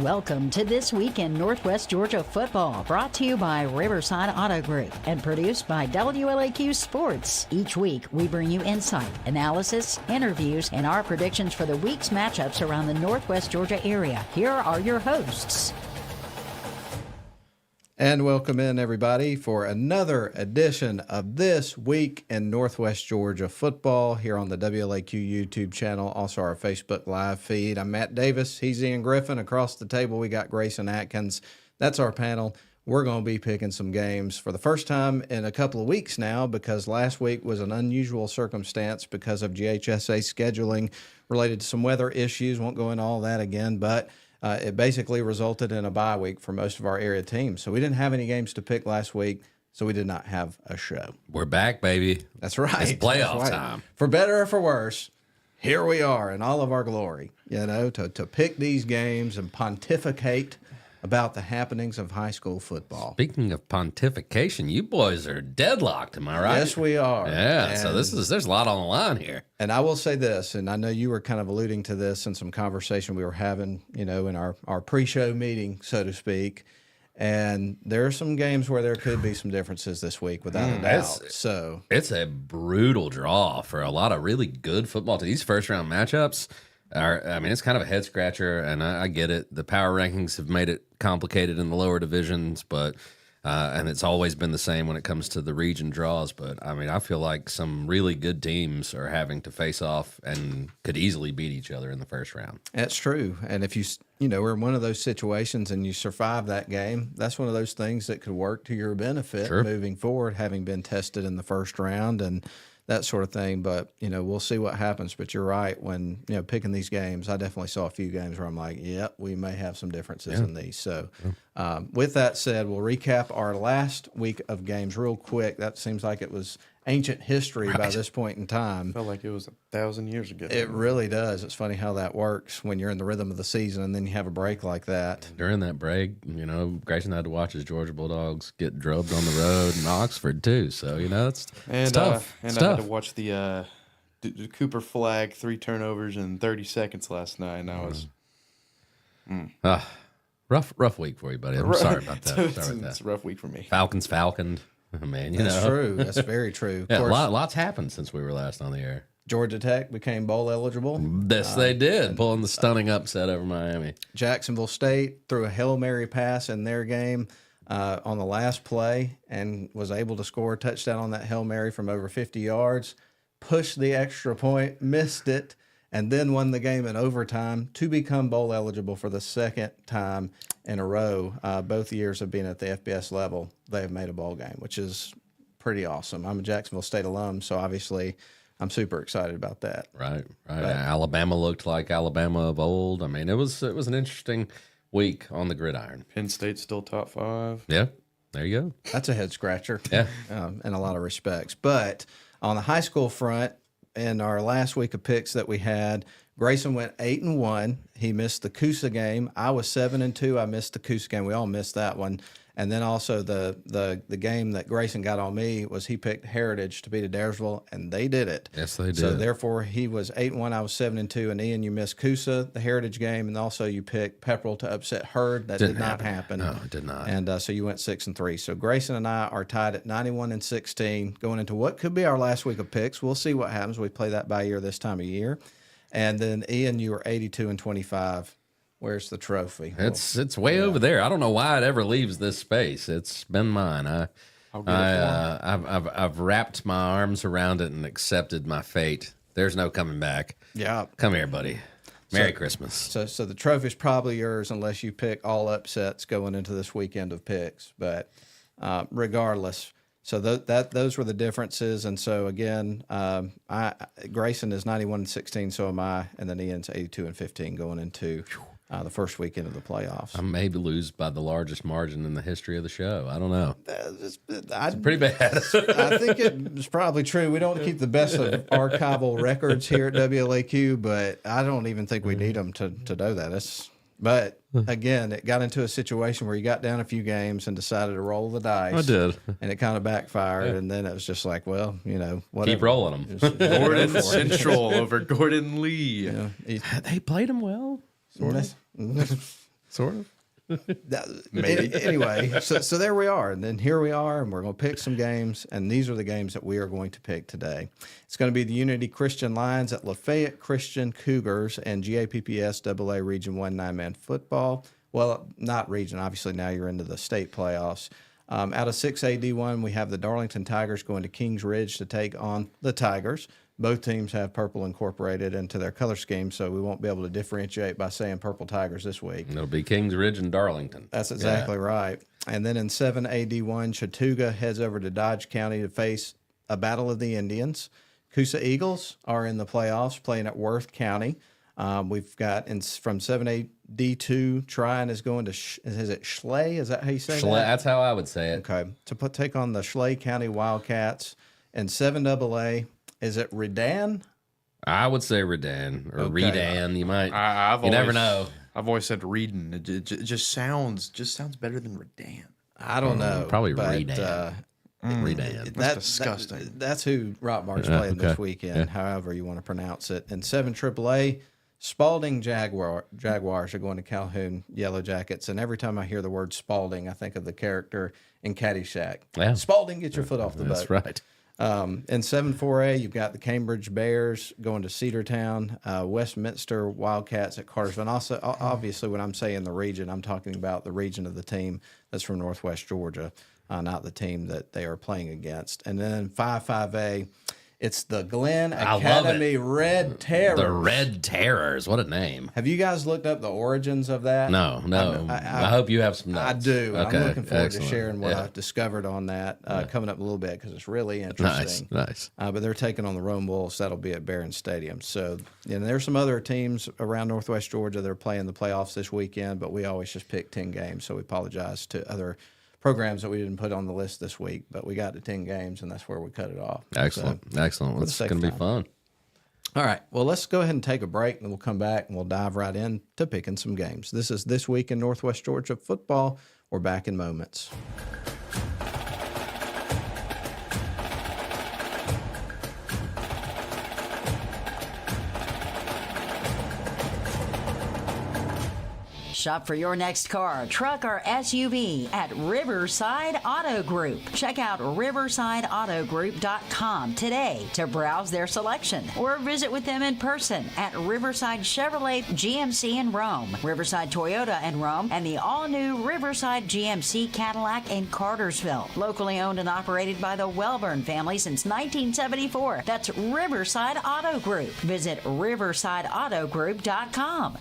Welcome to This Week in Northwest Georgia Football, brought to you by Riverside Auto Group and produced by WLAQ Sports. Each week, we bring you insight, analysis, interviews, and our predictions for the week's matchups around the Northwest Georgia area. Here are your hosts. And welcome in, everybody, for another edition of This Week in Northwest Georgia Football here on the WLAQ YouTube channel, also our Facebook Live feed. I'm Matt Davis. He's Ian Griffin. Across the table, we got Grayson Atkins. That's our panel. We're going to be picking some games for the first time in a couple of weeks now, because last week was an unusual circumstance because of GHSA scheduling related to some weather issues. Won't go into all that again, but it basically resulted in a bye week for most of our area teams. So we didn't have any games to pick last week, so we did not have a show. We're back, baby. That's right. It's playoff time. For better or for worse, here we are in all of our glory, to pick these games and pontificate about the happenings of high school football. Speaking of pontification, you boys are deadlocked, am I right? Yes, we are. Yeah, and, so there's a lot on the line here. And I will say this, and I know you were kind of alluding to this in some conversation we were having, in our pre-show meeting, so to speak. And there are some games where there could be some differences this week, without a doubt. It's a brutal draw for a lot of really good football. These first-round matchups it's kind of a head-scratcher, and I get it. The power rankings have made it complicated in the lower divisions, but and it's always been the same when it comes to the region draws. But, I feel like some really good teams are having to face off and could easily beat each other in the first round. That's true. And if we're in one of those situations and you survive that game, that's one of those things that could work to your benefit moving forward, having been tested in the first round and that sort of thing. But, we'll see what happens. But you're right. When, picking these games, I definitely saw a few games where I'm like, yep, we may have some differences in these. So with that said, we'll recap our last week of games real quick. That seems like it was ancient history by this point in time. Felt like it was 1,000 years ago. It really does. It's funny how that works when you're in the rhythm of the season and then you have a break like that. During that break, Grayson had to watch his Georgia Bulldogs get drubbed on the road in Oxford too. So it's tough. I had to watch the Cooper Flag 3 turnovers in 30 seconds last night, and I was rough week for you, buddy. I'm sorry about that. It's a rough week for me. Falcons falconed. Man, That's true. That's very true. Yeah, lots happened since we were last on the air. Georgia Tech became bowl eligible. Yes, they did, pulling the stunning upset over Miami. Jacksonville State threw a Hail Mary pass in their game on the last play and was able to score a touchdown on that Hail Mary from over 50 yards, pushed the extra point, missed it, and then won the game in overtime to become bowl eligible for the second time in a row. Both years of being at the FBS level, they have made a bowl game, which is pretty awesome. I'm a Jacksonville State alum, so obviously I'm super excited about that. Right. Alabama looked like Alabama of old. It was an interesting week on the gridiron. Penn State's still top 5. Yeah, there you go. That's a head scratcher. Yeah, in a lot of respects. But on the high school front, in our last week of picks that we had, Grayson went 8-1. He missed the Coosa game. I was 7-2. I missed the Coosa game. We all missed that one. And then also the game that Grayson got on me was he picked Heritage to beat Adairsville, and they did it. Yes, they did. So therefore, he was 8-1. I was 7-2. And Ian, you missed Coosa, the Heritage game, and also you picked Pepperell to upset Hurd. That did not happen. No, it did not. And so you went 6-3. So Grayson and I are tied at 91-16, going into what could be our last week of picks. We'll see what happens. We play that by ear this time of year. And then Ian, you were 82-25. Where's the trophy? It's way over there. I don't know why it ever leaves this space. It's been mine. I've wrapped my arms around it and accepted my fate. There's no coming back. Yeah, come here, buddy. Merry Christmas. So the trophy's probably yours unless you pick all upsets going into this weekend of picks. But regardless. So those were the differences, and so again, Grayson is 91-16, so am I, and then Ian's 82-15 going into the first weekend of the playoffs. I may lose by the largest margin in the history of the show. I don't know. It's pretty bad. I think it's probably true. We don't keep the best of archival records here at WLAQ, but I don't even think we need them to do that. But again, it got into a situation where you got down a few games and decided to roll the dice. I did. And it kind of backfired. Yeah. And then it was just like, well, whatever. Keep rolling them. Gordon Central over Gordon Lee. They played them well. Sort of. Sort of. Anyway, so there we are. And then here we are, and we're going to pick some games, and these are the games that we are going to pick today. It's going to be the Unity Christian Lions at Lafayette Christian Cougars and GAPPS AA Region 1 9-man football. Well, not region. Obviously, now you're into the state playoffs. Out of 6A D1, we have the Darlington Tigers going to Kings Ridge to take on the Tigers. Both teams have purple incorporated into their color scheme, so we won't be able to differentiate by saying Purple Tigers this week. It'll be Kings Ridge and Darlington. That's exactly right. And then in 7AD1, Chattooga heads over to Dodge County to face a Battle of the Indians. Coosa Eagles are in the playoffs playing at Worth County. We've got from 7AD2, Tryon is going to, is it Schley? Is that how you say that? That's how I would say it. Okay. To take on the Schley County Wildcats. And 7AA, is it Redan? I would say Redan or Okay. Redan. You might. You never know. I've always said Reading. It just sounds better than Redan. I don't know. Probably but, Redan. Redan. That's disgusting. That's who Rock Bar's playing this weekend, however you want to pronounce it. And 7 AAA, Spalding Jaguars are going to Calhoun Yellow Jackets. And every time I hear the word Spalding, I think of the character in Caddyshack. Yeah. Spalding, get your foot off the boat. That's right. In 7-4A, you've got the Cambridge Bears going to Cedartown, Westminster Wildcats at Cartersville. And also, obviously, when I'm saying the region, I'm talking about the region of the team that's from Northwest Georgia, not the team that they are playing against. And then 5-5A, it's the Glenn Academy Red Terrors. The Red Terrors. What a name. Have you guys looked up the origins of that? No. I hope you have some notes. I do. Okay. I'm looking forward Excellent. to sharing what Yeah. I've discovered on that coming up a little bit because it's really interesting. Nice. But they're taking on the Rome Wolves. That'll be at Barron Stadium. So, and there's some other teams around Northwest Georgia that are playing the playoffs this weekend, but we always just pick 10 games. So we apologize to other programs that we didn't put on the list this week, but we got to 10 games, and that's where we cut it off. Excellent. Excellent. It's going to be fun. All right. Well, let's go ahead and take a break, and we'll come back, and we'll dive right in to picking some games. This is This Week in Northwest Georgia Football. We're back in moments. Shop for your next car, truck, or SUV at Riverside Auto Group. Check out riversideautogroup.com today to browse their selection or visit with them in person at Riverside Chevrolet GMC in Rome, Riverside Toyota in Rome, and the all-new Riverside GMC Cadillac in Cartersville. Locally owned and operated by the Welburn family since 1974. That's Riverside Auto Group. Visit riversideautogroup.com.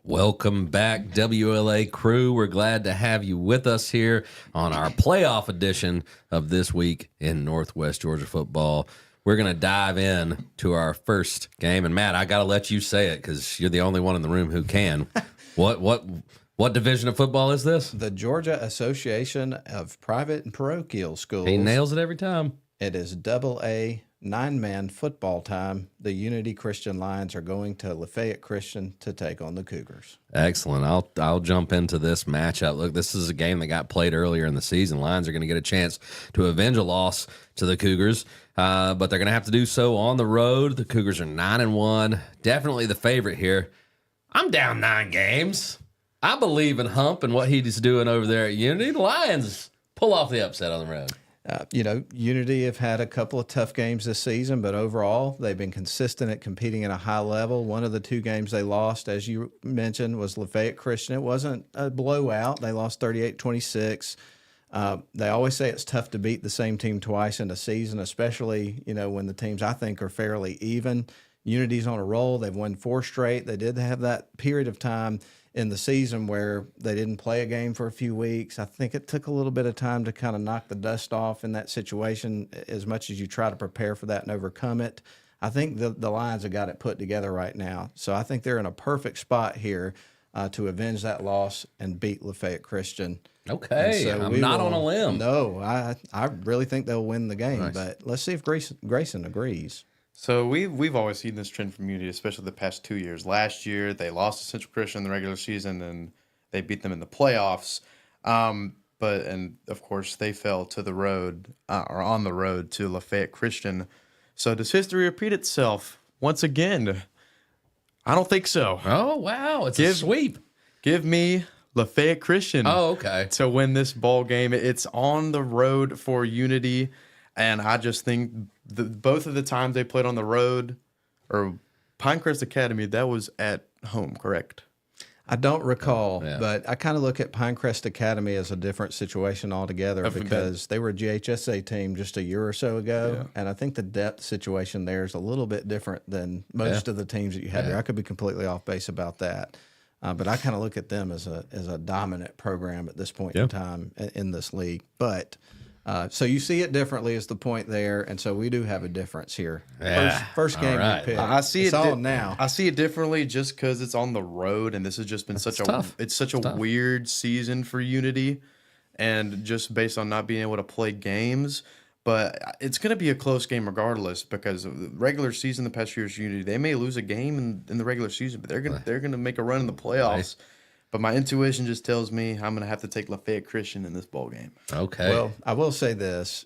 Welcome back, WLA crew. We're glad to have you with us here on our playoff edition of This Week in Northwest Georgia Football. We're going to dive in to our first game. And, Matt, I got to let you say it because you're the only one in the room who can. What division of football is this? The Georgia Association of Private and Parochial Schools. He nails it every time. It is AA 9-man football time. The Unity Christian Lions are going to Lafayette Christian to take on the Cougars. Excellent. I'll jump into this matchup. Look, this is a game that got played earlier in the season. Lions are going to get a chance to avenge a loss to the Cougars, but they're going to have to do so on the road. The Cougars are 9-1. Definitely the favorite here. I'm down 9 games. I believe in Hump and what he's doing over there at Unity. The Lions pull off the upset on the road. Unity have had a couple of tough games this season, but overall, they've been consistent at competing at a high level. One of the 2 games they lost, as you mentioned, was Lafayette Christian. It wasn't a blowout. They lost 38-26. They always say it's tough to beat the same team twice in a season, especially, when the teams I think are fairly even. Unity's on a roll. They've won 4 straight. They did have that period of time in the season where they didn't play a game for a few weeks. I think it took a little bit of time to kind of knock the dust off in that situation as much as you try to prepare for that and overcome it. I think the Lions have got it put together right now. So I think they're in a perfect spot here to avenge that loss and beat Lafayette Christian. Okay, So I'm not on a limb. No, I really think they'll win the game, Nice. but let's see if Grayson agrees. So we've always seen this trend from Unity, especially the past 2 years. Last year, they lost to Central Christian in the regular season, and they beat them in the playoffs. and of course they fell to the road or on the road to Lafayette Christian. So does history repeat itself once again? I don't think so. Oh, wow. It's a sweep. Give me Lafayette Christian. Oh, okay. To win this ball game. It's on the road for Unity, and I just think both of the times they played on the road, or Pinecrest Academy, that was at home, correct? I don't recall, but I kind of look at Pinecrest Academy as a different situation altogether because they were a GHSA team just a year or so ago, and I think the depth situation there is a little bit different than most of the teams that you have there. I could be completely off base about that, but I kind of look at them as a dominant program at this point in time in this league. But so you see it differently is the point there, and so we do have a difference here. First game you picked. I see it's it on now. I see it differently just because it's on the road, and this has just been such a weird season for Unity, and just based on not being able to play games. But it's going to be a close game regardless, because of the regular season, the past few years, Unity, they may lose a game in the regular season, but they're gonna make a run in the playoffs. Nice. But my intuition just tells me I'm going to have to take Lafayette Christian in this ball game. Okay. Well, I will say this.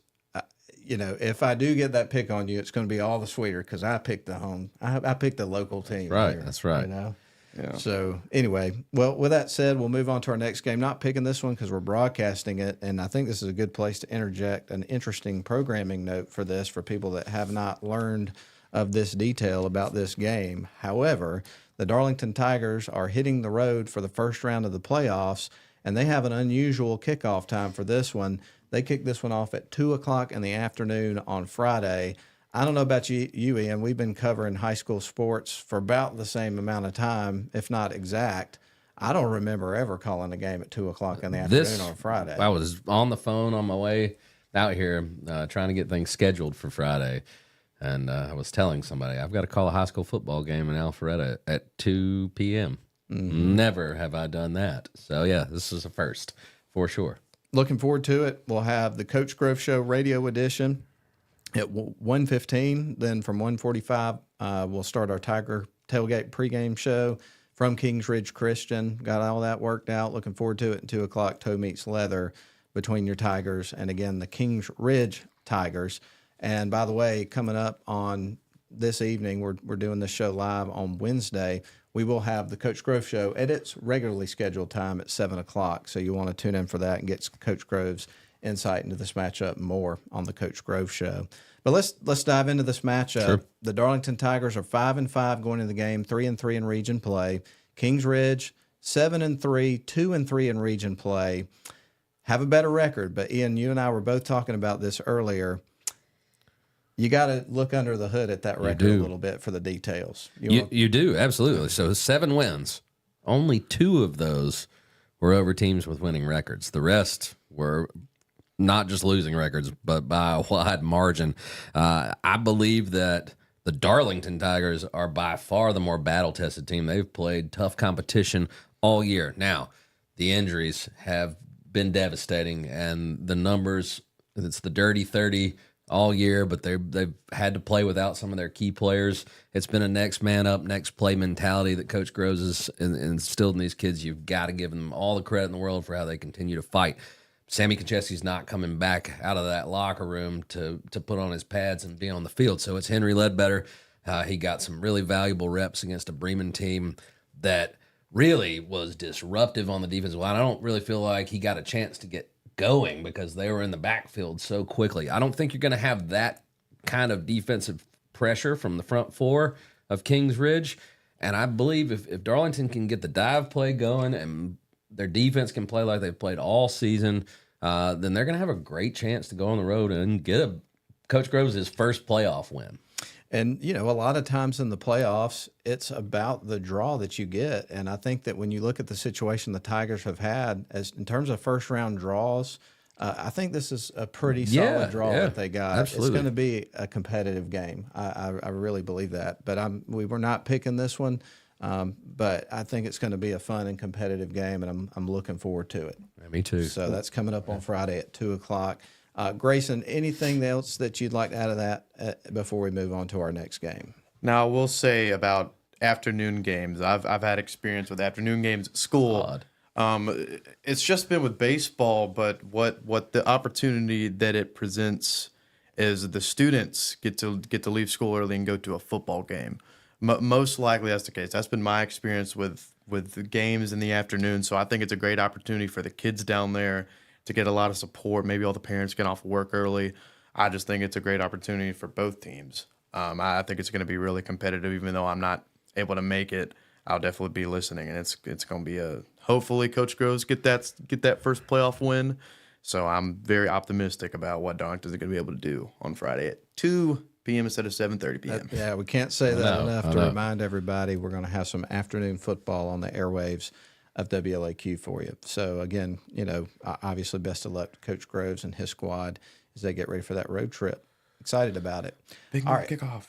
If I do get that pick on you, it's going to be all the sweeter because I picked the home. I picked the local team. Right. Here, that's right. Yeah. So anyway, well, with that said, we'll move on to our next game. Not picking this one because we're broadcasting it, and I think this is a good place to interject an interesting programming note for this for people that have not learned of this detail about this game. However, the Darlington Tigers are hitting the road for the first round of the playoffs, and they have an unusual kickoff time for this one. They kick this one off at 2 o'clock in the afternoon on Friday. I don't know about you, Ian. We've been covering high school sports for about the same amount of time, if not exact. I don't remember ever calling a game at 2 o'clock in the afternoon on Friday. I was on the phone on my way out here trying to get things scheduled for Friday. And I was telling somebody, I've got to call a high school football game in Alpharetta at 2 p.m. Mm-hmm. Never have I done that. So, yeah, this is a first for sure. Looking forward to it. We'll have the Coach Grove Show radio edition at 1:15. Then from 1:45, we'll start our Tiger Tailgate pregame show from Kings Ridge Christian. Got all that worked out. Looking forward to it. At 2 o'clock, toe meets leather between your Tigers and, again, the Kings Ridge Tigers. And by the way, coming up on this evening, we're doing this show live on Wednesday. We will have the Coach Grove Show at its regularly scheduled time at 7 o'clock. So you want to tune in for that and get Coach Grove's insight into this matchup more on the Coach Grove Show. But let's dive into this matchup. Sure. The Darlington Tigers are 5-5 going into the game, 3-3 in region play. Kings Ridge 7-3, 2-3 in region play. Have a better record, but Ian, you and I were both talking about this earlier. You got to look under the hood at that record a little bit for the details. You do, absolutely. So 7 wins. Only 2 of those were over teams with winning records. The rest were not just losing records, but by a wide margin. I believe that the Darlington Tigers are by far the more battle-tested team. They've played tough competition all year. Now, the injuries have been devastating, and the numbers, it's the dirty 30 all year, but they've had to play without some of their key players. It's been a next man up, next play mentality that Coach Groves has instilled in these kids. You've got to give them all the credit in the world for how they continue to fight. Sammy Konchesky's not coming back out of that locker room to put on his pads and be on the field. So it's Henry Ledbetter. He got some really valuable reps against a Bremen team that really was disruptive on the defensive line. I don't really feel like he got a chance to get going because they were in the backfield so quickly. I don't think you're going to have that kind of defensive pressure from the front four of Kings Ridge. And I believe if Darlington can get the dive play going and their defense can play like they've played all season, then they're going to have a great chance to go on the road and get Coach Groves' first playoff win. And, a lot of times in the playoffs, it's about the draw that you get. And I think that when you look at the situation the Tigers have had as in terms of first-round draws, I think this is a pretty solid draw that they got. Absolutely. It's going to be a competitive game. I really believe that. But we were not picking this one, but I think it's going to be a fun and competitive game, and I'm looking forward to it. Yeah, me too. So that's coming up on Friday at 2 o'clock. Grayson, anything else that you'd like to add to that before we move on to our next game? Now, I will say about afternoon games. I've had experience with afternoon games at school. It's just been with baseball, but what the opportunity that it presents is the students get to leave school early and go to a football game. Most likely that's the case. That's been my experience with the games in the afternoon. So I think it's a great opportunity for the kids down there to get a lot of support. Maybe all the parents get off work early. I just think it's a great opportunity for both teams. I think it's going to be really competitive, even though I'm not able to make it. I'll definitely be listening, and it's going to be hopefully Coach Groves get that first playoff win. So I'm very optimistic about what Darlington is going to be able to do on Friday at 2 p.m. instead of 7:30 p.m. Yeah, we can't say that enough to remind everybody we're going to have some afternoon football on the airwaves of WLAQ for you. So again, obviously best of luck to Coach Groves and his squad as they get ready for that road trip. Excited about it. Big kickoff.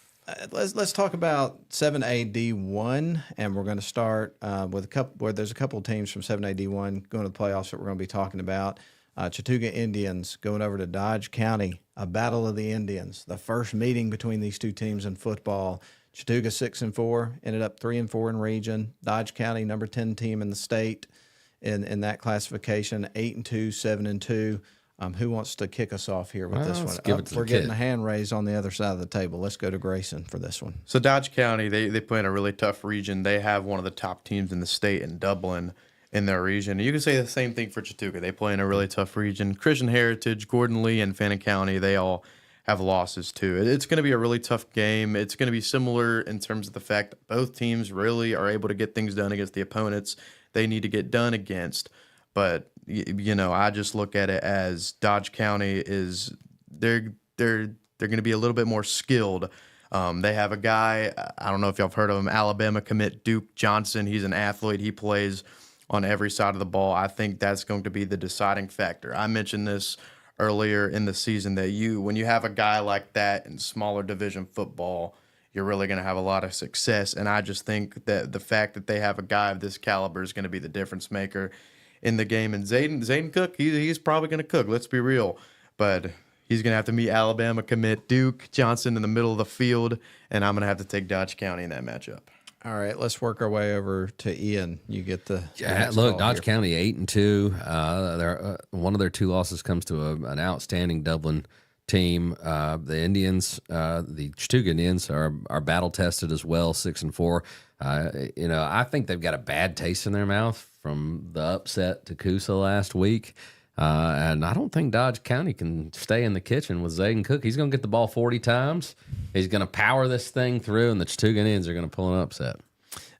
Let's talk about 7A D1, and we're going to start with a couple. Where there's a couple of teams from 7A D1 going to the playoffs that we're going to be talking about. Chattooga Indians going over to Dodge County, a battle of the Indians. The first meeting between these two teams in football. Chattooga 6-4, ended up 3-4 in region. Dodge County, number 10 team in the state in that classification, 8-2, 7-2. Who wants to kick us off here with this one? We're getting a hand raised on the other side of the table. Let's go to Grayson for this one. So Dodge County, they play in a really tough region. They have one of the top teams in the state in Dublin in their region. You can say the same thing for Chattooga. They play in a really tough region. Christian Heritage, Gordon Lee, and Fannin County, they all have losses too. It's going to be a really tough game. It's going to be similar in terms of the fact that both teams really are able to get things done against the opponents they need to get done against. But I just look at it as Dodge County is they're going to be a little bit more skilled. They have a guy, I don't know if y'all have heard of him, Alabama commit Duke Johnson. He's an athlete. He plays on every side of the ball. I think that's going to be the deciding factor. I mentioned this earlier in the season that when you have a guy like that in smaller division football, you're really going to have a lot of success. And I just think that the fact that they have a guy of this caliber is going to be the difference maker in the game. And Zayden Cook, he's probably going to cook. Let's be real. But he's going to have to meet Alabama commit Duke Johnson in the middle of the field, and I'm going to have to take Dodge County in that matchup. All right, let's work our way over to Ian. You get the look. Dodge County 8-2. One of their two losses comes to an outstanding Dublin team. The Indians, the Chattooga Indians, are battle tested as well, 6-4. I think they've got a bad taste in their mouth from the upset to Coosa last week. And I don't think Dodge County can stay in the kitchen with Zayden Cook. He's going to get the ball 40 times. He's going to power this thing through, and the Chattooga Indians are going to pull an upset.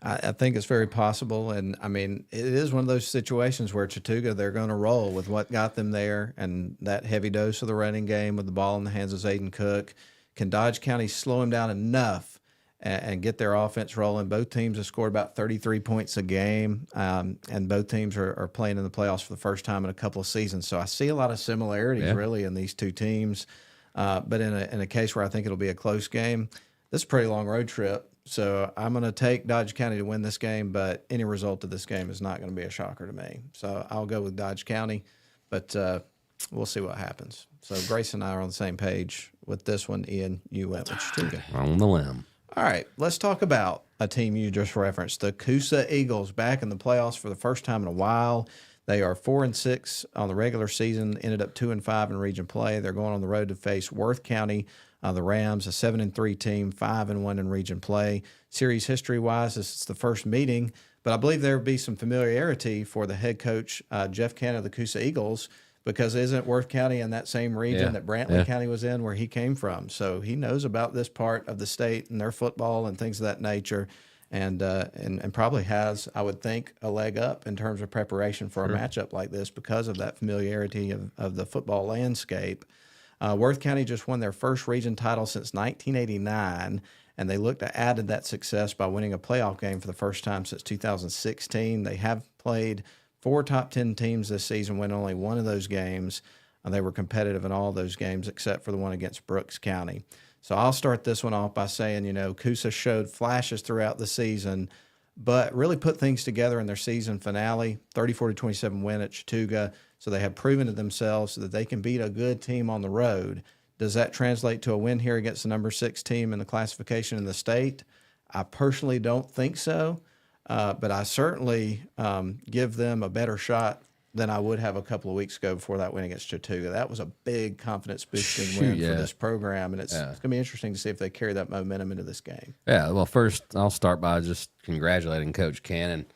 I think it's very possible. And, I mean, it is one of those situations where Chattooga, they're going to roll with what got them there and that heavy dose of the running game with the ball in the hands of Zayden Cook. Can Dodge County slow him down enough and get their offense rolling? Both teams have scored about 33 points a game, and both teams are playing in the playoffs for the first time in a couple of seasons. So I see a lot of similarities really in these two teams. But in a case where I think it'll be a close game, this is a pretty long road trip. So I'm going to take Dodge County to win this game, but any result of this game is not going to be a shocker to me. So I'll go with Dodge County, but we'll see what happens. So Grace and I are on the same page with this one. Ian, you went with Chattooga. On the limb. All right, let's talk about a team you just referenced, the Coosa Eagles, back in the playoffs for the first time in a while. They are 4-6 on the regular season, ended up 2-5 in region play. They're going on the road to face Worth County, the Rams, a 7-3 team, 5-1 in region play. Series history-wise, this is the first meeting, but I believe there will be some familiarity for the head coach, Jeff Cannon of the Coosa Eagles, because isn't Worth County in that same region that Brantley County was in, where he came from? So he knows about this part of the state and their football and things of that nature, and probably has, I would think, a leg up in terms of preparation for a matchup like this because of that familiarity of the football landscape. Worth County just won their first region title since 1989, and they look to add to that success by winning a playoff game for the first time since 2016. They have played 4 top 10 teams this season, win only one of those games. They were competitive in all those games except for the one against Brooks County. So I'll start this one off by saying, Coosa showed flashes throughout the season, but really put things together in their season finale, 34-27 win at Chattooga. So they have proven to themselves that they can beat a good team on the road. Does that translate to a win here against the number 6 team in the classification in the state? I personally don't think so. but I certainly give them a better shot than I would have a couple of weeks ago before that win against Chattooga. That was a big confidence-boosting win for this program, and it's going to be interesting to see if they carry that momentum into this game. Yeah, well, first I'll start by just congratulating Coach Cannon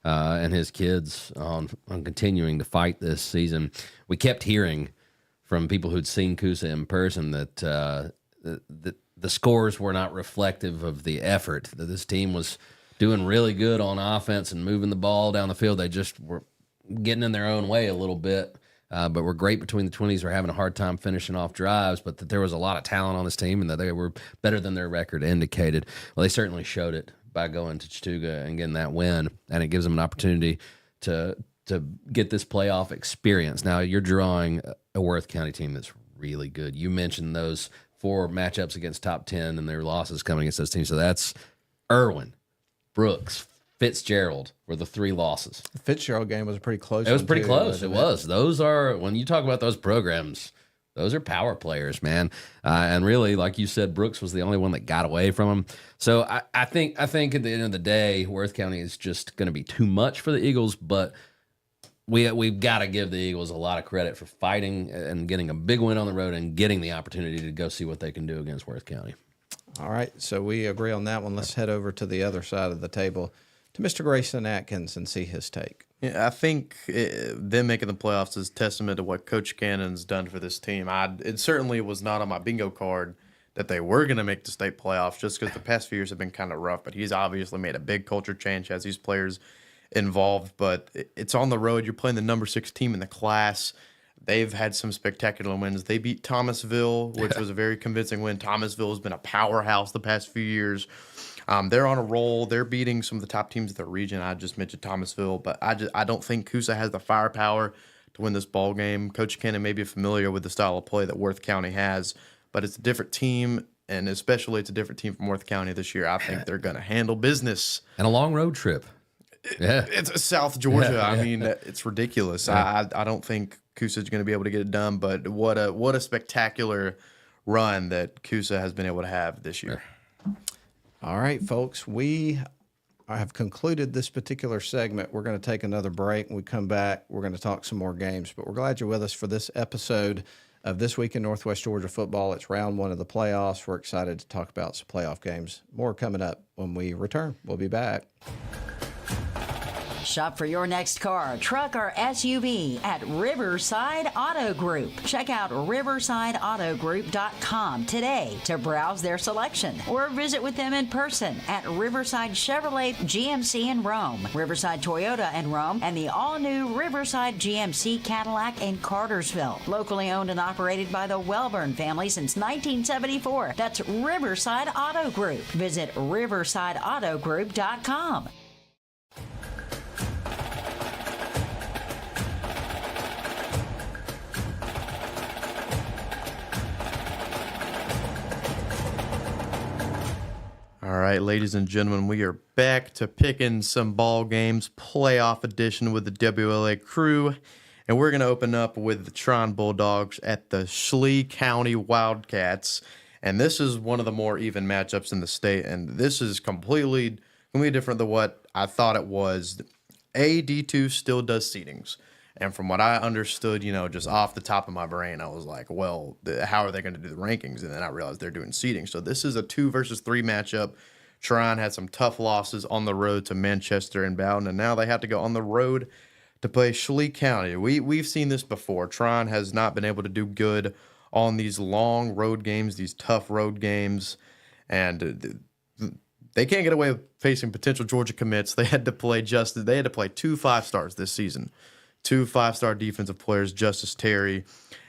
and his kids on continuing to fight this season. We kept hearing from people who'd seen Coosa in person that the scores were not reflective of the effort, that this team was doing really good on offense and moving the ball down the field. They just were getting in their own way a little bit, but were great between the 20s. Were having a hard time finishing off drives, but that there was a lot of talent on this team and that they were better than their record indicated. Well, they certainly showed it by going to Chattooga and getting that win, and it gives them an opportunity to get this playoff experience. Now, you're drawing a Worth County team that's really good. You mentioned those 4 matchups against top 10 and their losses coming against those teams. So that's Irwin, Brooks, Fitzgerald were the 3 losses. The Fitzgerald game was a pretty close. It was pretty close. It was. Those are, when you talk about those programs, those are power players, man. And really, like you said, Brooks was the only one that got away from them. So I think at the end of the day, Worth County is just going to be too much for the Eagles, but we've got to give the Eagles a lot of credit for fighting and getting a big win on the road and getting the opportunity to go see what they can do against Worth County. All right, so we agree on that one. Let's head over to the other side of the table to Mr. Grayson Atkins and see his take. Yeah, I think them making the playoffs is testament to what Coach Cannon's done for this team. It certainly was not on my bingo card that they were going to make the state playoffs just because the past few years have been kind of rough, but he's obviously made a big culture change, has these players involved, but it's on the road. You're playing the number 6 team in the class. They've had some spectacular wins. They beat Thomasville, which was a very convincing win. Thomasville has been a powerhouse the past few years. They're on a roll. They're beating some of the top teams of the region. I just mentioned Thomasville, but I don't think Coosa has the firepower to win this ball game. Coach Cannon may be familiar with the style of play that Worth County has, but it's a different team, and especially it's a different team from Worth County this year. I think they're going to handle business. And a long road trip. It's South Georgia. I mean, it's ridiculous. I don't think Coosa's going to be able to get it done, but what a spectacular run that Coosa has been able to have this year. All right, folks, we have concluded this particular segment. We're going to take another break. When we come back, we're going to talk some more games, but we're glad you're with us for this episode of This Week in Northwest Georgia Football. It's round 1 of the playoffs. We're excited to talk about some playoff games. More coming up when we return. We'll be back. Shop for your next car, truck, or SUV at Riverside Auto Group. Check out riversideautogroup.com today to browse their selection or visit with them in person at Riverside Chevrolet GMC in Rome, Riverside Toyota in Rome, and the all-new Riverside GMC Cadillac in Cartersville. Locally owned and operated by the Welburn family since 1974. That's Riverside Auto Group. Visit riversideautogroup.com. All right, ladies and gentlemen, we are back to picking some ball games, playoff edition with the WLA crew, and we're going to open up with the Tryon Bulldogs at the Schley County Wildcats, and this is one of the more even matchups in the state, and this is completely different than what I thought it was. D2 still does seedings. And from what I understood, just off the top of my brain, I was like, well, how are they going to do the rankings? And then I realized they're doing seeding. So this is a 2 versus 3 matchup. Tryon had some tough losses on the road to Manchester and Bowden, and now they have to go on the road to play Schley County. We've seen this before. Tryon has not been able to do good on these long road games, these tough road games, and they can't get away with facing potential Georgia commits. They had to play 2 5-stars this season. 2 5-star defensive players, Justice Terry,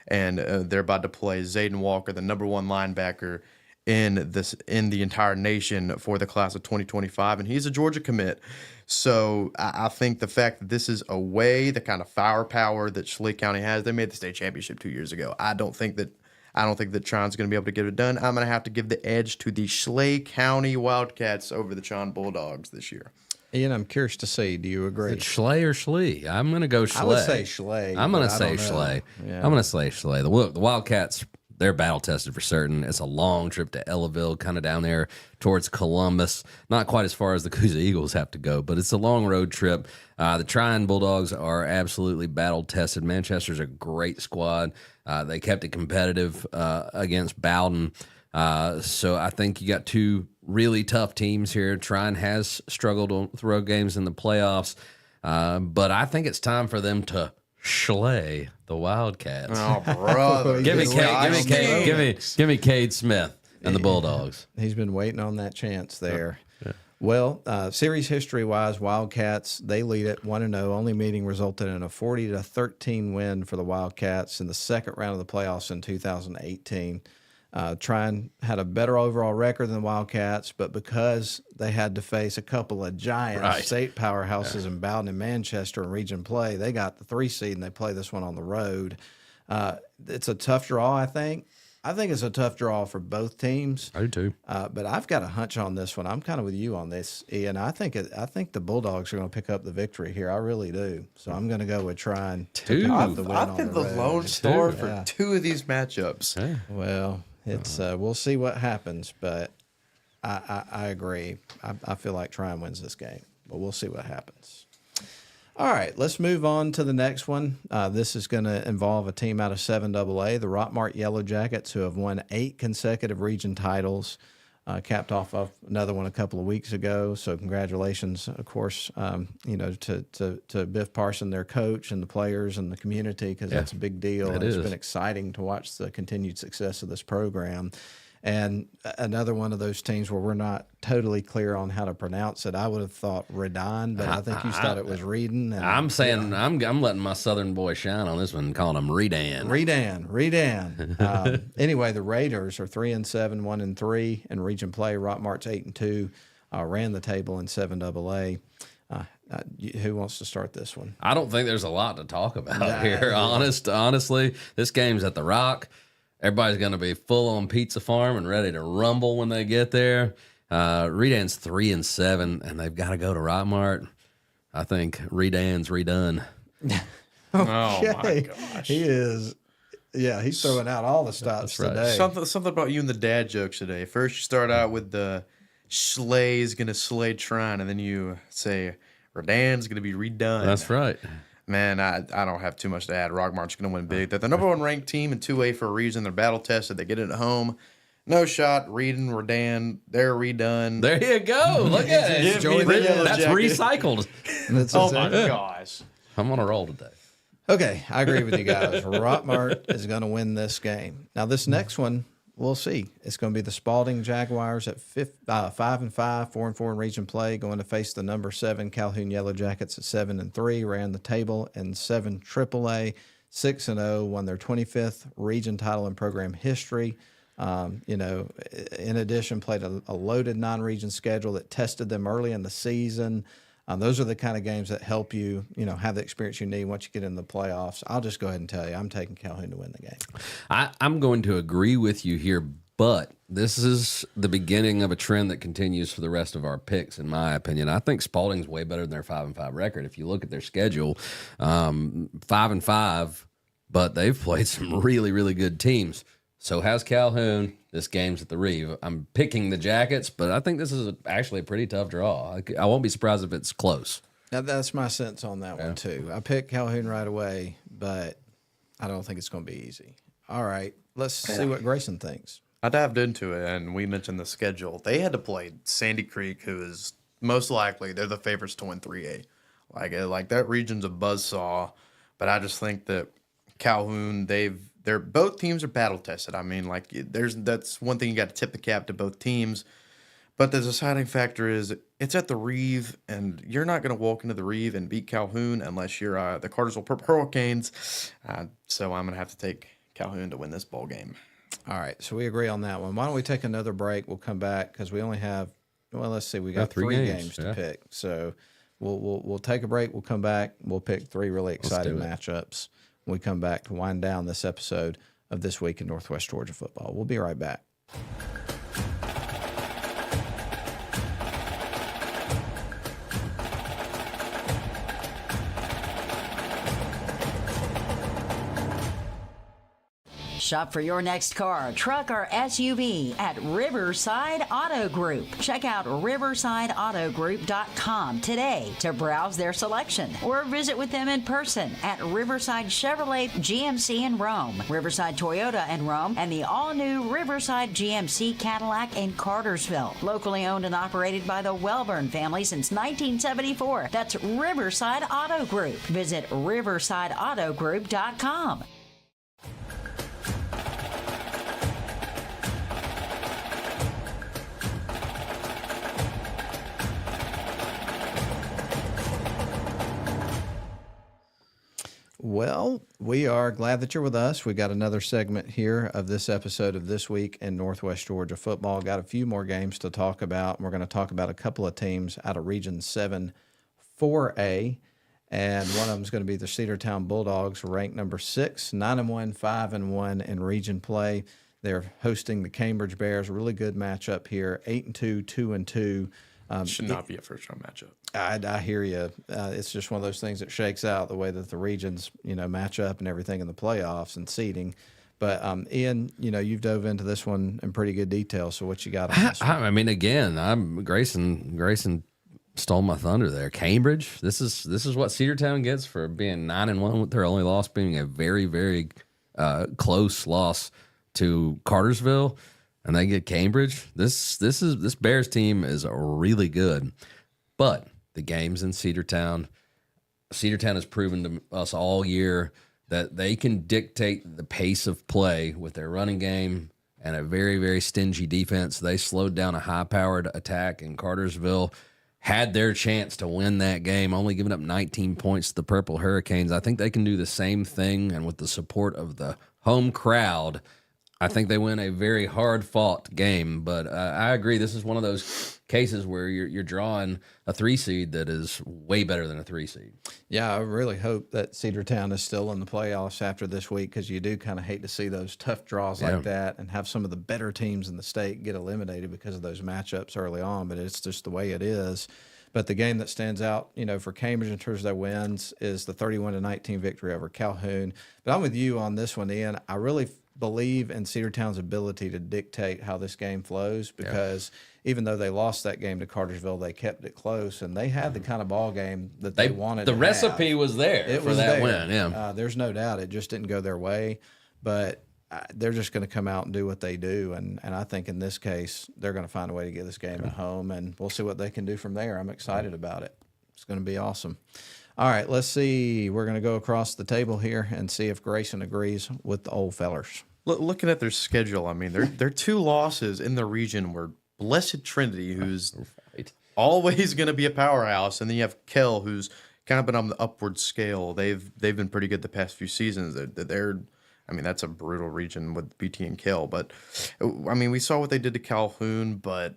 and they're about to play Zayden Walker, the number 1 linebacker in the entire nation for the class of 2025, and he's a Georgia commit. So I think the fact that this is away, the kind of firepower that Schley County has, they made the state championship 2 years ago. I don't think that Tryon's going to be able to get it done. I'm going to have to give the edge to the Schley County Wildcats over the Tryon Bulldogs this year. Ian, I'm curious to see, do you agree? Is it Schley or Schley? I'm going to go Schley. I would say Schley. I'm going to say Schley. Yeah. I'm going to say Schley. The Wildcats they're battle tested for certain. It's a long trip to Ellaville, kind of down there towards Columbus. Not quite as far as the Coosa Eagles have to go, but it's a long road trip. The Tryon Bulldogs are absolutely battle tested. Manchester's a great squad. They kept it competitive against Bowden. So I think you got two really tough teams here. Tryon has struggled on road games in the playoffs, but I think it's time for them to slay the Wildcats. Oh, brother! give me Cade Smith and the Bulldogs. He's been waiting on that chance there. Yeah. Well, series history-wise, Wildcats, they lead it 1-0. Only meeting resulted in a 40-13 win for the Wildcats in the second round of the playoffs in 2018. Tryon had a better overall record than the Wildcats, but because they had to face a couple of giant state powerhouses in Bowden and Manchester in region play, they got the 3 seed and they play this one on the road. It's a tough draw, I think. I think it's a tough draw for both teams. I do too. But I've got a hunch on this one. I'm kind of with you on this, Ian. I think the Bulldogs are going to pick up the victory here. I really do. So I'm going to go with Tryon to pick up the win I've on been the the road. lone star for 2 of these matchups. Yeah. Well, it's we'll see what happens, but I agree. I feel like Tryon wins this game, but we'll see what happens. All right, let's move on to the next one. This is going to involve a team out of 7AA, the Rockmart Yellow Jackets, who have won 8 consecutive region titles, capped off of another one a couple of weeks ago. So congratulations, of course, to Biff Parson, their coach, and the players and the community, because that's a big deal. It's been exciting to watch the continued success of this program. And another one of those teams where we're not totally clear on how to pronounce it. I would have thought Redan, but I think you thought it was Redan. I'm saying I'm letting my Southern boy shine on this one, calling him Redan. Anyway, the Raiders are 3-7, 1-3 in region play. Rockmart's 8-2, ran the table in 7AA. Who wants to start this one? I don't think there's a lot to talk about here. Honestly, this game's at the Rock. Everybody's going to be full on Pizza Farm and ready to rumble when they get there. Redan's 3-7, and they've got to go to Rockmart. I think Redan's redone. Oh my gosh, he is. Yeah, he's throwing out all the stops today. Something about you and the dad jokes today. First, you start out with the Slay's going to slay Tryon, and then you say Redan's going to be redone. That's right. Man, I don't have too much to add. Rockmart's going to win big. They're the number 1 ranked team in 2A for a reason. They're battle tested. They get it at home. No shot. Redan, they're redone. There you go. Look at it. That's recycled. Oh my gosh. I'm on a roll today. Okay, I agree with you guys. Rockmart is going to win this game. Now, this next one, we'll see. It's going to be the Spalding Jaguars at 5-5, 4-4 in region play, going to face the number 7 Calhoun Yellow Jackets at 7-3, ran the table in 7 AAA, 6-0, won their 25th region title in program history. In addition, played a loaded non-region schedule that tested them early in the season. Those are the kind of games that help you, have the experience you need once you get in the playoffs. I'll just go ahead and tell you, I'm taking Calhoun to win the game. I'm going to agree with you here, but this is the beginning of a trend that continues for the rest of our picks, in my opinion. I think Spalding's way better than their 5-5 record. If you look at their schedule, 5-5, but they've played some really, really good teams. So has Calhoun. This game's at the Reeve. I'm picking the Jackets, but I think this is actually a pretty tough draw. I won't be surprised if it's close. Now, that's my sense on that one, too. I picked Calhoun right away, but I don't think it's going to be easy. All right, let's see what Grayson thinks. I dived into it, and we mentioned the schedule. They had to play Sandy Creek, who is most likely they're the favorites to win 3A. Like that region's a buzzsaw, but I just think that Calhoun, they're both teams are battle tested. I mean, that's one thing you got to tip the cap to both teams. But the deciding factor is it's at the Reeve, and you're not going to walk into the Reeve and beat Calhoun unless you're the Cartersville Purple Hurricanes. So I'm going to have to take Calhoun to win this ball game. All right, so we agree on that one. Why don't we take another break? We'll come back because we only have, let's see, we got 3 games to pick. So we'll take a break. We'll come back. We'll pick 3 really exciting matchups. We come back to wind down this episode of This Week in Northwest Georgia Football. We'll be right back. Shop for your next car, truck, or SUV at Riverside Auto Group. Check out riversideautogroup.com today to browse their selection or visit with them in person at Riverside Chevrolet GMC in Rome, Riverside Toyota in Rome, and the all-new Riverside GMC Cadillac in Cartersville. Locally owned and operated by the Welburn family since 1974. That's Riverside Auto Group. Visit riversideautogroup.com. Well, we are glad that you're with us. We got another segment here of this episode of This Week in Northwest Georgia Football. Got a few more games to talk about. We're going to talk about a couple of teams out of Region 7 4A, and one of them is going to be the Cedartown Bulldogs, ranked number 6, 9-1, 5-1 in region play. They're hosting the Cambridge Bears. Really good matchup here, 8-2, 2-2. Should not be a first-round matchup. I hear you. It's just one of those things that shakes out the way that the regions, match up and everything in the playoffs and seeding. But Ian, you've dove into this one in pretty good detail. So what you got on this one? I mean, again, I'm Grayson stole my thunder there. Cambridge. This is what Cedartown gets for being 9-1 with their only loss being a very, very close loss to Cartersville. And they get Cambridge. This Bears team is really good, but the game's in Cedartown. Cedartown has proven to us all year that they can dictate the pace of play with their running game and a very, very stingy defense. They slowed down a high-powered attack in Cartersville, had their chance to win that game, only giving up 19 points to the Purple Hurricanes. I think they can do the same thing, and with the support of the home crowd, I think they win a very hard-fought game, but I agree. This is one of those cases where you're drawing a 3 seed that is way better than a 3 seed. Yeah, I really hope that Cedartown is still in the playoffs after this week, because you do kind of hate to see those tough draws like that and have some of the better teams in the state get eliminated because of those matchups early on, but it's just the way it is. But the game that stands out, for Cambridge in terms of their wins is the 31-19 victory over Calhoun. But I'm with you on this one, Ian. I really believe in Cedartown's ability to dictate how this game flows, because even though they lost that game to Cartersville, they kept it close, and they had the kind of ball game that they wanted. The recipe was there for that win. Yeah, there's no doubt. It just didn't go their way, but they're just going to come out and do what they do, and I think in this case they're going to find a way to get this game at home, and we'll see what they can do from there. I'm excited about it. It's going to be awesome. All right, let's see. We're going to go across the table here and see if Grayson agrees with the old fellers. Looking at their schedule, I mean, their 2 losses in the region were Blessed Trinity, who's always going to be a powerhouse, and then you have Kell, who's kind of been on the upward scale. They've been pretty good the past few seasons. I mean, that's a brutal region with BT and Kell, but I mean, we saw what they did to Calhoun, but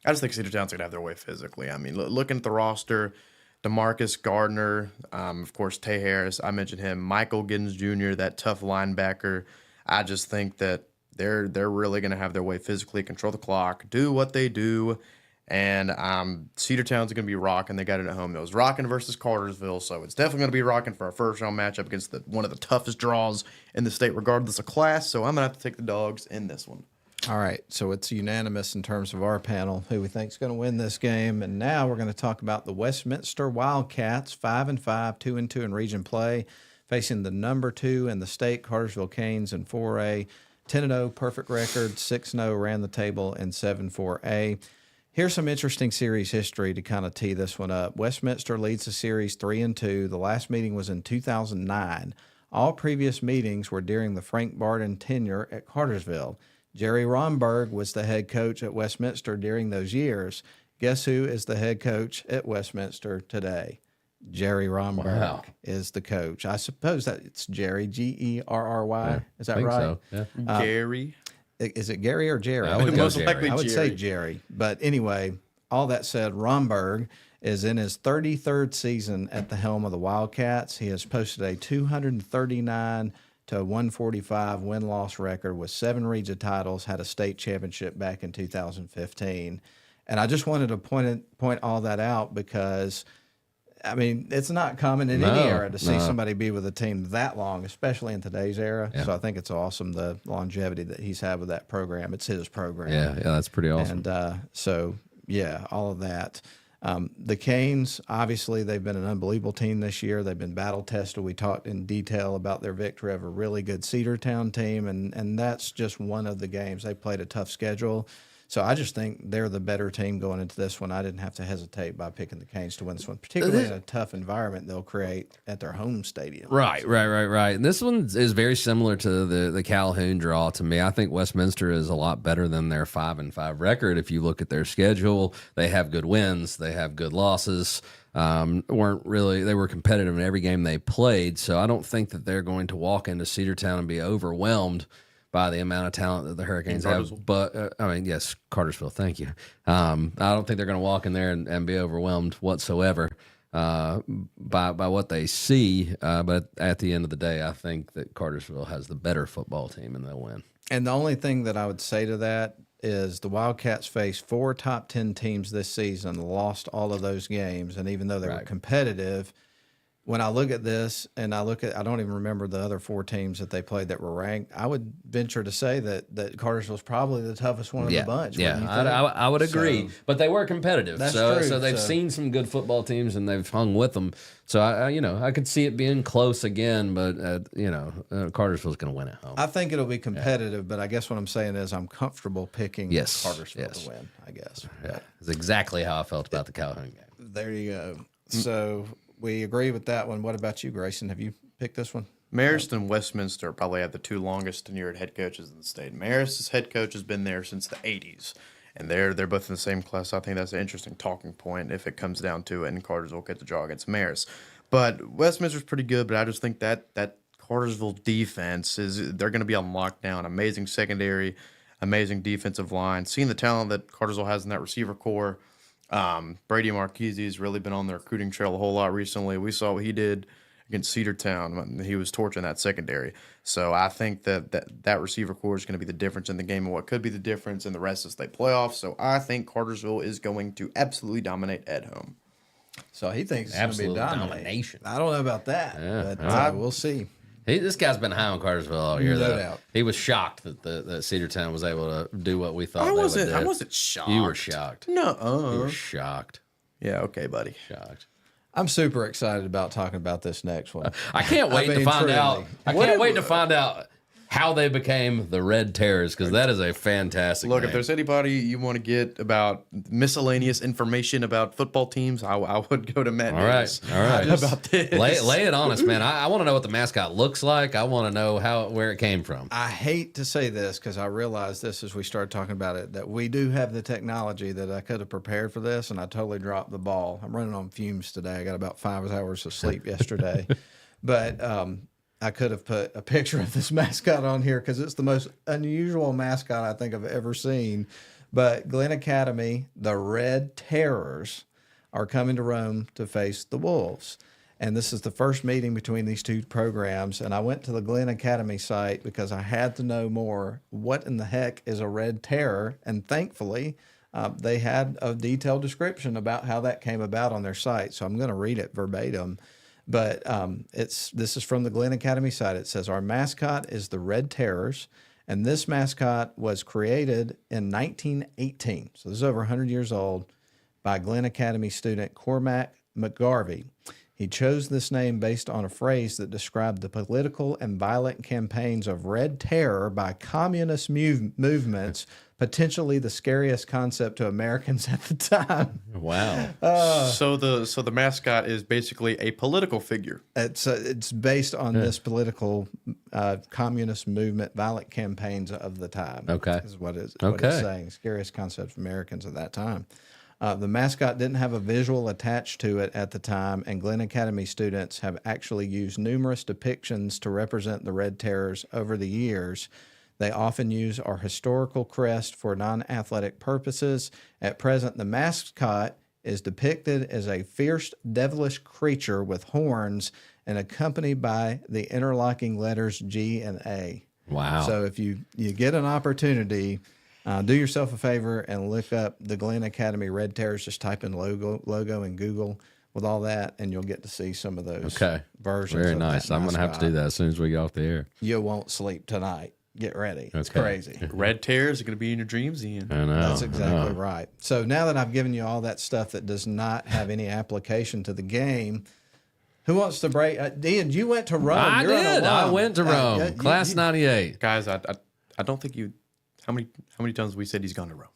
I just think Cedartown's going to have their way physically. I mean, looking at the roster, DeMarcus Gardner, of course, Tay Harris, I mentioned him, Michael Giddens Jr., that tough linebacker. I just think that they're really going to have their way physically, control the clock, do what they do, and Cedartown's going to be rocking. They got it at home. It was rocking versus Cartersville, so it's definitely going to be rocking for a first-round matchup against one of the toughest draws in the state, regardless of class, so I'm going to have to take the Dogs in this one. All right, so it's unanimous in terms of our panel who we think is going to win this game, and now we're going to talk about the Westminster Wildcats, 5-5, 2-2 in region play, facing the number 2 in the state, Cartersville Canes in 4A, 10-0 perfect record, 6-0 ran the table in 7-4A. Here's some interesting series history to kind of tee this one up. Westminster leads the series 3-2. The last meeting was in 2009. All previous meetings were during the Frank Barden tenure at Cartersville. Jerry Romberg was the head coach at Westminster during those years. Guess who is the head coach at Westminster today? Jerry Romberg is the coach. I suppose that it's Jerry, Gerry. Yeah, is that right? So. Yeah. Gary. Is it Gary or Jerry? I would go Jerry. I would say Jerry. But anyway, all that said, Romberg is in his 33rd season at the helm of the Wildcats. He has posted a 239 to 145 win-loss record with 7 region titles, had a state championship back in 2015. And I just wanted to point all that out because I mean, it's not common in any era to see somebody be with a team that long, especially in today's era. Yeah. So I think it's awesome, the longevity that he's had with that program. It's his program. Yeah, that's pretty awesome. And all of that. The Canes, obviously, they've been an unbelievable team this year. They've been battle tested. We talked in detail about their victory of a really good Cedartown team, and that's just one of the games. They played a tough schedule. So I just think they're the better team going into this one. I didn't have to hesitate by picking the Canes to win this one, particularly in a tough environment they'll create at their home stadium. Right. And this one is very similar to the Calhoun draw to me. I think Westminster is a lot better than their 5-5 record. If you look at their schedule, they have good wins, they have good losses. They were competitive in every game they played. So I don't think that they're going to walk into Cedartown and be overwhelmed by the amount of talent that the Hurricanes have. But, yes, Cartersville, thank you. I don't think they're going to walk in there and be overwhelmed whatsoever by what they see. But at the end of the day, I think that Cartersville has the better football team and they'll win. And the only thing that I would say to that is the Wildcats faced 4 top 10 teams this season, lost all of those games. And even though they were competitive, when I look at this and I don't even remember the other 4 teams that they played that were ranked, I would venture to say that Cartersville's probably the toughest one of the bunch. Yeah, I would agree. But they were competitive. That's true. So they've seen some good football teams and they've hung with them. So, I could see it being close again, but, Cartersville's going to win at home. I think it'll be competitive, but I guess what I'm saying is I'm comfortable picking Cartersville to win, I guess. Yeah, that's exactly how I felt about the Calhoun game. There you go. So we agree with that one. What about you, Grayson? Have you picked this one? Marist and Westminster probably have the 2 longest tenured head coaches in the state. Marist's head coach has been there since the 80s, and they're both in the same class. I think that's an interesting talking point if it comes down to it, and Cartersville gets a draw against Marist. But Westminster's pretty good, but I just think that Cartersville defense they're going to be on lockdown. Amazing secondary, amazing defensive line. Seeing the talent that Cartersville has in that receiver core. Brady Marchese has really been on the recruiting trail a whole lot recently. We saw what he did against Cedartown. He was torching that secondary. So I think that receiver core is going to be the difference in the game and what could be the difference in the rest of the state playoffs. So I think Cartersville is going to absolutely dominate at home. So he thinks it's going to be domination. I don't know about that, but we'll see. This guy's been high on Cartersville all year, no though. doubt. He was shocked that Cedartown was able to do what we thought they would do. I wasn't shocked. You were shocked. No. You were shocked. Yeah, okay, buddy. Shocked. I'm super excited about talking about this next one. I can't wait to find out. I can't wait to find out how they became the Red Terrors, because that is a fantastic name. If there's anybody you want to get about miscellaneous information about football teams, I would go to Matt Davis. All right. About this. Lay it on us, man. I want to know what the mascot looks like. I want to know where it came from. I hate to say this because I realized this as we started talking about it, that we do have the technology that I could have prepared for this, and I totally dropped the ball. I'm running on fumes today. I got about 5 hours of sleep yesterday. But I could have put a picture of this mascot on here because it's the most unusual mascot I think I've ever seen. But Glen Academy, the Red Terrors, are coming to Rome to face the Wolves. And this is the first meeting between these 2 programs. And I went to the Glen Academy site because I had to know more. What in the heck is a Red Terror? And thankfully, they had a detailed description about how that came about on their site. So I'm going to read it verbatim. But this is from the Glen Academy site. It says, our mascot is the Red Terrors, and this mascot was created in 1918. So this is over 100 years old by Glen Academy student Cormac McGarvey. He chose this name based on a phrase that described the political and violent campaigns of Red Terror by communist movements, potentially the scariest concept to Americans at the time. Wow. So the mascot is basically a political figure. It's based on this political communist movement, violent campaigns of the time. Okay. Is what it's saying. Scariest concept for Americans at that time. The mascot didn't have a visual attached to it at the time, and Glen Academy students have actually used numerous depictions to represent the Red Terrors over the years. They often use our historical crest for non-athletic purposes. At present, the mascot is depicted as a fierce, devilish creature with horns and accompanied by the interlocking letters G and A. Wow. So if you get an opportunity, do yourself a favor and look up the Glen Academy Red Terrors. Just type in logo in Google. with all that, and you'll get to see some of those versions. Very of nice. that I'm going to have to do that as soon as we get off the air. You won't sleep tonight. Get ready. It's crazy. Red tears are going to be in your dreams, Ian. I know. That's exactly right. So now that I've given you all that stuff that does not have any application to the game, who wants to break? Ian, you went to Rome. I did. I went to Rome. Class 98. Guys, I don't think you. How many times we said he's gone to Rome?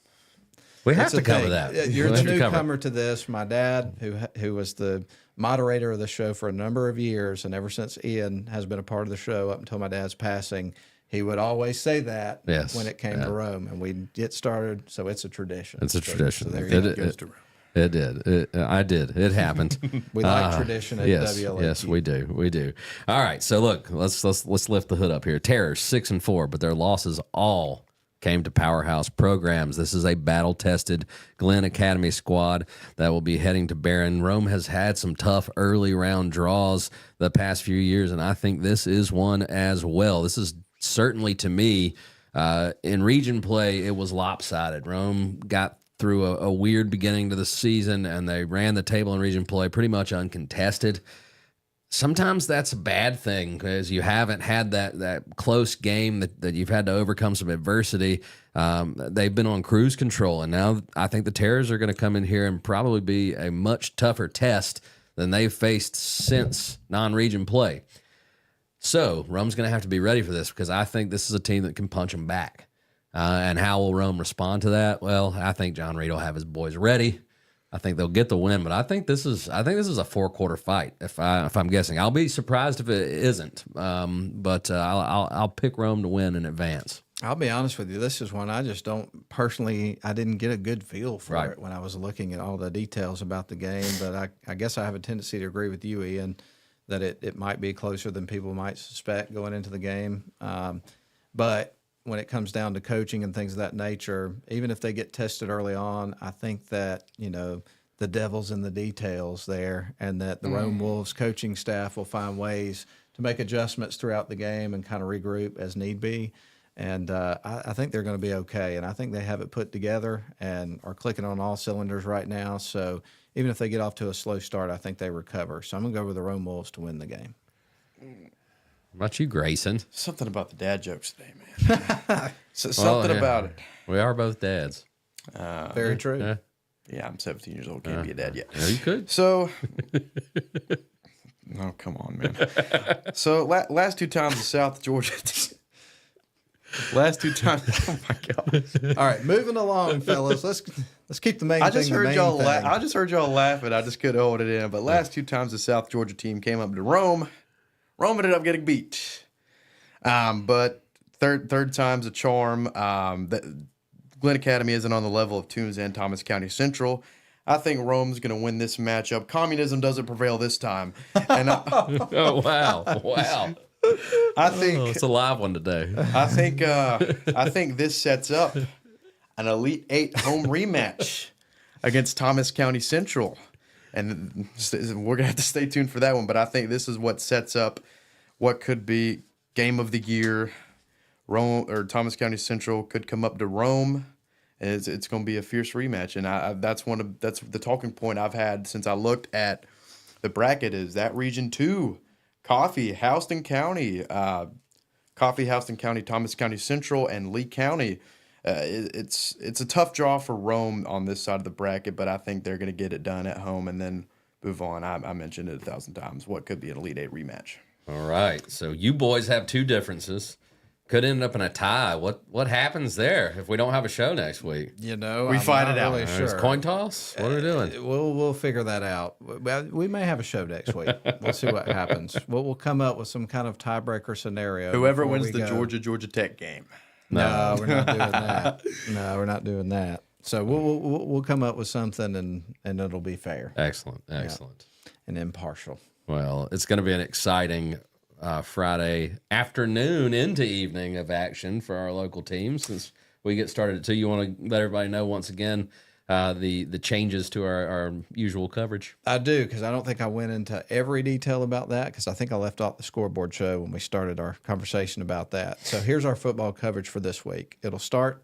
We have to cover that. You're the newcomer to this. My dad, who was the moderator of the show for a number of years, and ever since Ian has been a part of the show up until my dad's passing, he would always say that when it came to Rome, and we'd get started. So it's a tradition. It's a tradition. So there you go. It did. I did. It happened. We like tradition at WLAQ. Yes, we do. We do. All right. So look, let's lift the hood up here. Terrors 6-4, but their losses all came to powerhouse programs. This is a battle-tested Glenn Academy squad that will be heading to Barron. Rome has had some tough early round draws the past few years, and I think this is one as well. This is certainly, to me, in region play, it was lopsided. Rome got through a weird beginning to the season, and they ran the table in region play pretty much uncontested. Sometimes that's a bad thing because you haven't had that close game that you've had to overcome some adversity. They've been on cruise control, and now I think the Terrors are going to come in here and probably be a much tougher test than they've faced since non-region play. So Rome's going to have to be ready for this because I think this is a team that can punch them back. And how will Rome respond to that? Well, I think John Reed will have his boys ready. I think they'll get the win, but I think this is a 4-quarter fight. If I'm guessing, I'll be surprised if it isn't. But I'll pick Rome to win in advance. I'll be honest with you. This is one I just don't personally. I didn't get a good feel for it when I was looking at all the details about the game. But I guess I have a tendency to agree with you, Ian, that it might be closer than people might suspect going into the game. But when it comes down to coaching and things of that nature, even if they get tested early on, I think that, the devil's in the details there, and that the Rome Wolves coaching staff will find ways to make adjustments throughout the game and kind of regroup as need be. And I think they're going to be okay. And I think they have it put together and are clicking on all cylinders right now. So even if they get off to a slow start, I think they recover. So I'm going to go with the Rome Wolves to win the game. What about you, Grayson? Something about the dad jokes today, man. Something about it. We are both dads. Very true. Yeah, I'm 17 years old. Can't be a dad yet. Yeah, you could. So, oh, come on, man. So, last two times the South Georgia last two times. Oh, my God. All right, moving along, fellas. Let's keep the main thing. I just heard y'all laughing. I just couldn't hold it in. But last two times the South Georgia team came up to Rome ended up getting beat. But third time's a charm. Glenn Academy isn't on the level of Toombs and Thomas County Central. I think Rome's going to win this matchup. Communism doesn't prevail this time. And oh, wow. I think it's a live one today. I think this sets up an Elite Eight home rematch against Thomas County Central. And we're going to have to stay tuned for that one. But I think this is what sets up what could be game of the year. Rome or Thomas County Central could come up to Rome, and it's going to be a fierce rematch. And that's the talking point I've had since I looked at the bracket is that Region 2, Houston County, Thomas County Central, and Lee County. It's a tough draw for Rome on this side of the bracket, but I think they're going to get it done at home and then move on. I mentioned it 1,000 times. What could be an Elite Eight rematch? All right. So you boys have two differences. Could end up in a tie. What happens there if we don't have a show next week? We find it out. Really sure. Coin toss? What are we doing? We'll figure that out. We may have a show next week. We'll see what happens. We'll come up with some kind of tiebreaker scenario. Whoever wins the Georgia Tech game. No, we're not doing that. No, we're not doing that. So we'll come up with something and it'll be fair. Excellent. Yeah. And impartial. Well, it's going to be an exciting Friday afternoon into evening of action for our local teams since we get started at 2. You want to let everybody know once again the changes to our usual coverage? I do, because I don't think I went into every detail about that because I think I left off the scoreboard show when we started our conversation about that. So here's our football coverage for this week. It'll start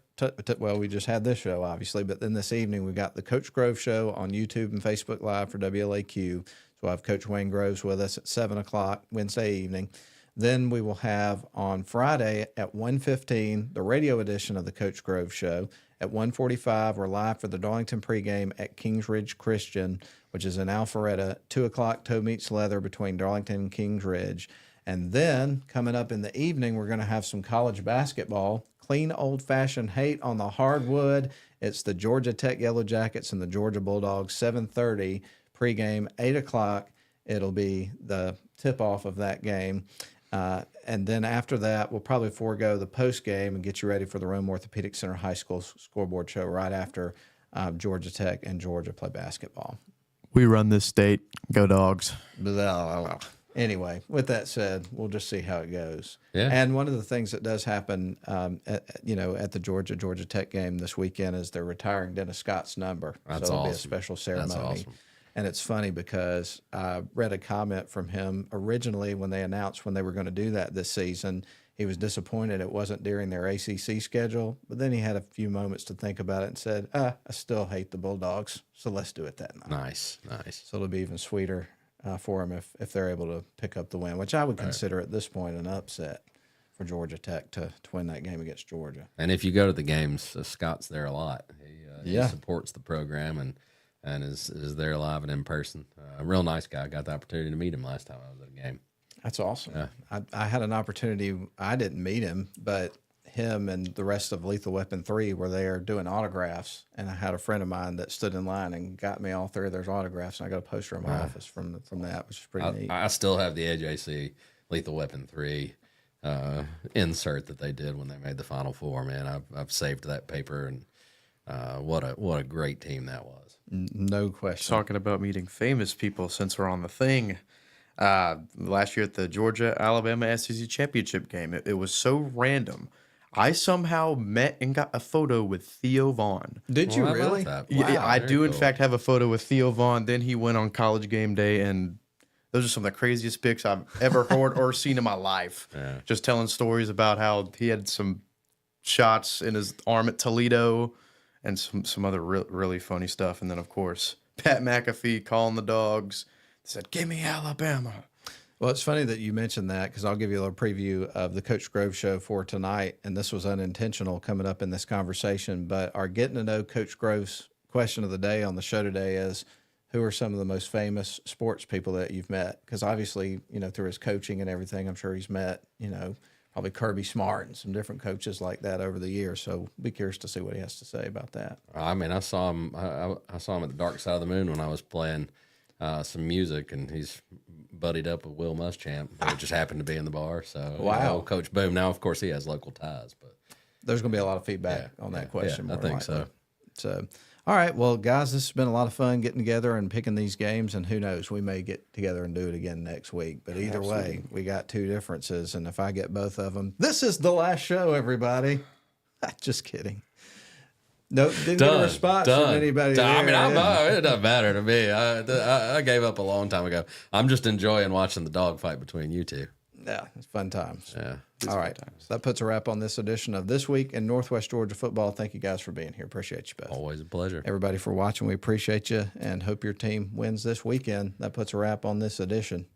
well, we just had this show, obviously, but then this evening we got the Coach Grove Show on YouTube and Facebook Live for WLAQ. So we'll have Coach Wayne Groves with us at 7 o'clock Wednesday evening. Then we will have on Friday at 1:15 the radio edition of the Coach Grove Show. At 1:45, we're live for the Darlington pregame at Kings Ridge Christian, which is in Alpharetta. 2 o'clock, Toe Meets Leather between Darlington and Kings Ridge. And then coming up in the evening, we're going to have some college basketball. Clean old-fashioned hate on the hardwood. It's the Georgia Tech Yellow Jackets and the Georgia Bulldogs, 7:30 pregame, 8 o'clock. It'll be the tip-off of that game. And then after that, we'll probably forego the post game and get you ready for the Rome Orthopedic Center High School scoreboard show right after Georgia Tech and Georgia play basketball. We run this state. Go Dogs. Anyway, with that said, we'll just see how it goes. Yeah. And one of the things that does happen, at the Georgia Tech game this weekend is they're retiring Dennis Scott's number. That's so it'll awesome. be a special ceremony. That's awesome. And it's funny because I read a comment from him originally when they announced when they were going to do that this season. He was disappointed it wasn't during their ACC schedule, but then he had a few moments to think about it and said, I still hate the Bulldogs, so let's do it that night. Nice. So it'll be even sweeter for them if they're able to pick up the win, which I would consider at this point an upset for Georgia Tech to win that game against Georgia. And if you go to the games, Scott's there a lot. He Yeah. supports the program and is there live and in person. A real nice guy. I got the opportunity to meet him last time I was at a game. That's awesome. Yeah. I had an opportunity. I didn't meet him, but him and the rest of Lethal Weapon 3 were there doing autographs, and I had a friend of mine that stood in line and got me all three of their autographs, and I got a poster in my office from that, which is pretty neat. I still have the AJC Lethal Weapon 3 insert that they did when they made the Final Four. Man, I've saved that paper, and what a great team that was. No question. Talking about meeting famous people since we're on the thing. Last year at the Georgia-Alabama SEC championship game, it was so random. I somehow met and got a photo with Theo Vaughn. Did you Well, how about really? that? Yeah, Wow, I very do, in cool. fact, have a photo with Theo Vaughn. Then he went on College Game Day, and those are some of the craziest pics I've ever heard or seen in my life. Yeah. Just telling stories about how he had some shots in his arm at Toledo and some other really funny stuff. And then, of course, Pat McAfee calling the Dogs. Said, "Give me Alabama." Well, it's funny that you mentioned that because I'll give you a little preview of the Coach Grove show for tonight, and this was unintentional coming up in this conversation, but our getting to know Coach Grove's question of the day on the show today is, who are some of the most famous sports people that you've met? Because obviously, through his coaching and everything, I'm sure he's met, probably Kirby Smart and some different coaches like that over the years. So be curious to see what he has to say about that. I mean, I saw him. I saw him at the Dark Side of the Moon when I was playing some music, and he's buddied up with Will Muschamp. It just happened to be in the bar. So Wow. Coach Boom. Now, of course, he has local ties, but There's going to be a lot of feedback on that question. I more think likely. so. So, all right. Well, guys, this has been a lot of fun getting together and picking these games. And who knows, we may get together and do it again next week. But either way, we got two differences. And if I get both of them, this is the last show, everybody. Just kidding. No, didn't get a response from anybody. I mean, there. it doesn't matter to me. I gave up a long time ago. I'm just enjoying watching the dogfight between you two. Yeah, it's fun times. Yeah. All right. So that puts a wrap on this edition of This Week in Northwest Georgia Football. Thank you guys for being here. Appreciate you both. Always a pleasure. Everybody for watching. We appreciate you and hope your team wins this weekend. That puts a wrap on this edition.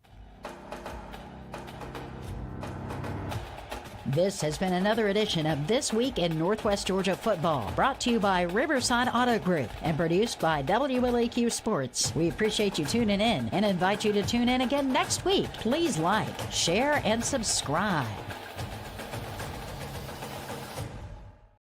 This has been another edition of This Week in Northwest Georgia Football, brought to you by Riverside Auto Group and produced by WLAQ Sports. We appreciate you tuning in and invite you to tune in again next week. Please like, share, and subscribe.